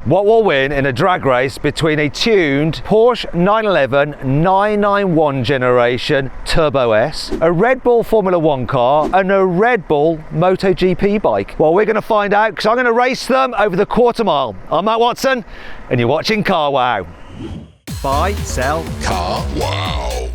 What will win in a drag race between a tuned Porsche 911 991 generation Turbo S, a Red Bull Formula 1 car and a Red Bull MotoGP bike? Well, we're going to find out because I'm going to race them over the quarter mile. I'm Matt Watson and you're watching CarWow. Buy, sell, CarWow.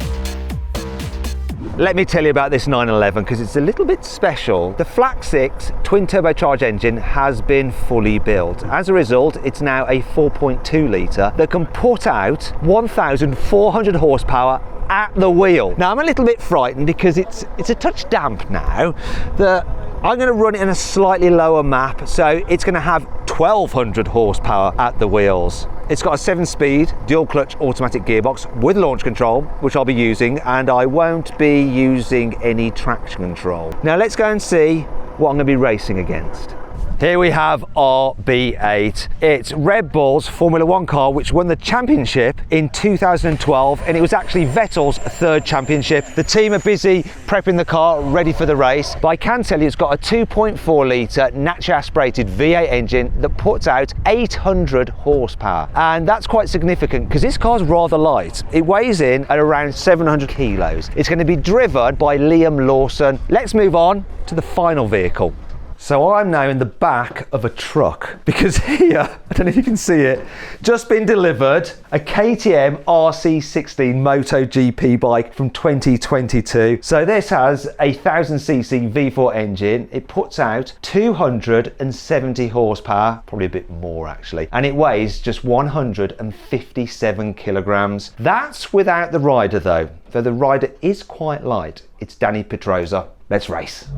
Let me tell you about this 911 because it's a little bit special. The flat 6 twin turbocharged engine has been fully built. As a result, it's now a 4.2 litre that can put out 1,400 horsepower at the wheel. Now I'm a little bit frightened because it's a touch damp now. I'm going to run it in a slightly lower map, so it's going to have 1,200 horsepower at the wheels. It's got a 7-speed dual clutch automatic gearbox with launch control, which I'll be using, and I won't be using any traction control. Now let's go and see what I'm going to be racing against. Here we have our B8. It's Red Bull's Formula 1 car, which won the championship in 2012, and it was actually Vettel's third championship. The team are busy prepping the car, ready for the race, but I can tell you it's got a 2.4 litre naturally aspirated V8 engine that puts out 800 horsepower. And that's quite significant because this car's rather light. It weighs in at around 700 kilos. It's going to be driven by Liam Lawson. Let's move on to the final vehicle. So I'm now in the back of a truck because here, I don't know if you can see it, just been delivered a KTM RC16 MotoGP bike from 2022. So this has a 1000cc V4 engine. It puts out 270 horsepower, probably a bit more actually, and it weighs just 157 kilograms. That's without the rider though the rider is quite light. It's Danny Petrosa. Let's race.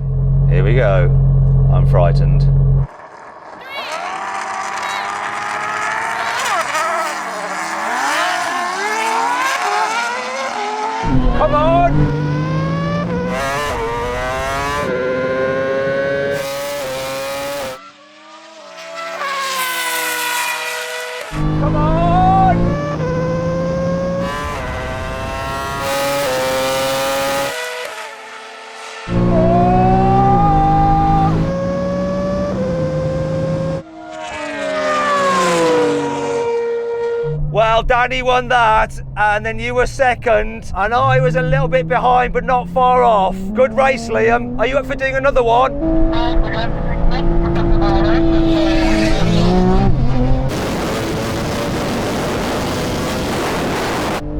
Here we go. I'm frightened. Come on! Come on! Well, Danny won that, and then you were second, and I was a little bit behind, but not far off. Good race, Liam. Are you up for doing another one?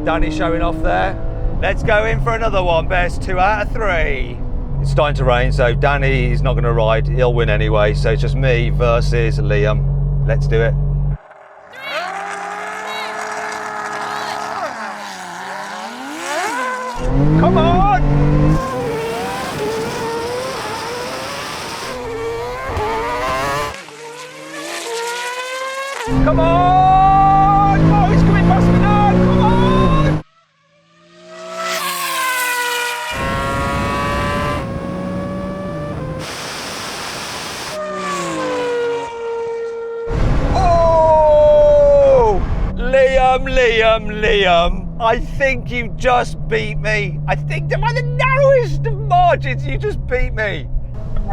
Danny showing off there. Let's go in for another one. Best 2 out of 3. It's starting to rain, so Danny is not going to ride. He'll win anyway, so it's just me versus Liam. Let's do it. Come on! Come on! Oh, he's coming past me now! Come on! Oh! Liam. I think you just beat me. I think by the narrowest of margins, you just beat me. I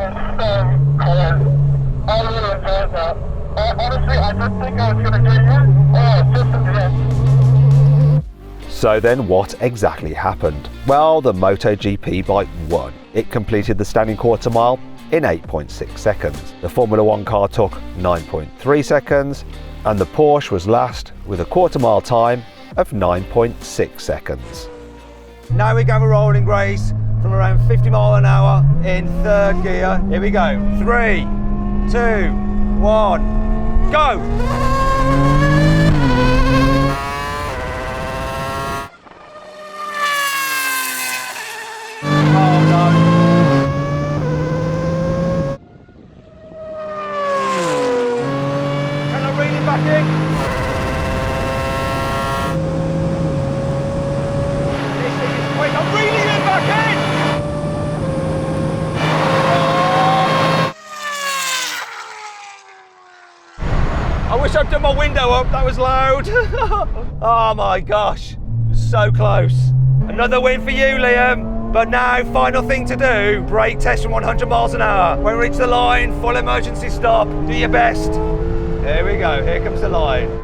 really enjoyed that. Honestly, I didn't think I was going to get you. Just at the end. So then what exactly happened? Well, the MotoGP bike won. It completed the standing quarter mile in 8.6 seconds. The Formula 1 car took 9.3 seconds, and the Porsche was last with a quarter mile time of 9.6 seconds. Now we have a rolling race from around 50 miles an hour in third gear. Here we go. 3, 2, 1, go! Oh no. Can I reel it back in? I'm reeling it back in! I wish I'd done my window up, that was loud. Oh my gosh, so close. Another win for you, Liam. But now, final thing to do, brake test from 100 miles an hour. When we reach the line, full emergency stop, do your best. Here we go, here comes the line.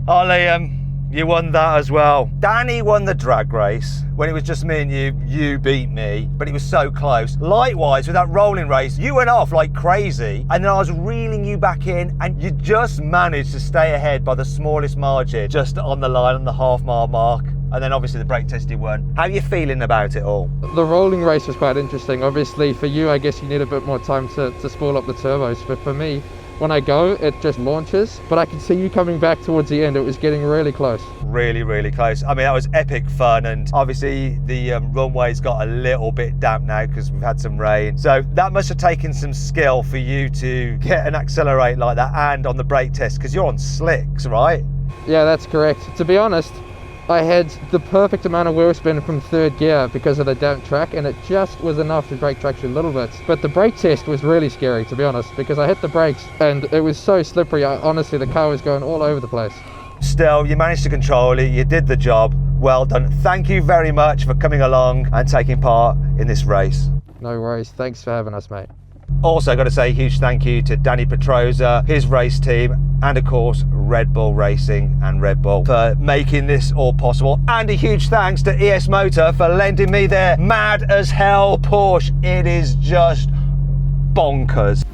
Oh, Liam, you won that as well. Danny won the drag race. When it was just me and you beat me, but it was so close. Likewise, with that rolling race, you went off like crazy, and then I was reeling you back in, and you just managed to stay ahead by the smallest margin, just on the line on the half-mile mark. And then obviously the brake test you won. How are you feeling about it all? The rolling race was quite interesting. Obviously for you, I guess you need a bit more time to spool up the turbos, but for me, when I go, it just launches, but I can see you coming back towards the end. It was getting really close. Really, really close. I mean, that was epic fun, and obviously the runway's got a little bit damp now because we've had some rain. So that must have taken some skill for you to get and accelerate like that, and on the brake test, because you're on slicks, right? Yeah, that's correct. To be honest, I had the perfect amount of wheel spin from third gear because of the damp track, and it just was enough to break traction a little bit. But the brake test was really scary, to be honest, because I hit the brakes and it was so slippery. Honestly, the car was going all over the place. Still, you managed to control it. You did the job. Well done. Thank you very much for coming along and taking part in this race. No worries. Thanks for having us, mate. Also got to say a huge thank you to Danny Petrosa, his race team, and of course Red Bull Racing and Red Bull for making this all possible. And a huge thanks to ES Motor for lending me their mad as hell Porsche. It is just bonkers.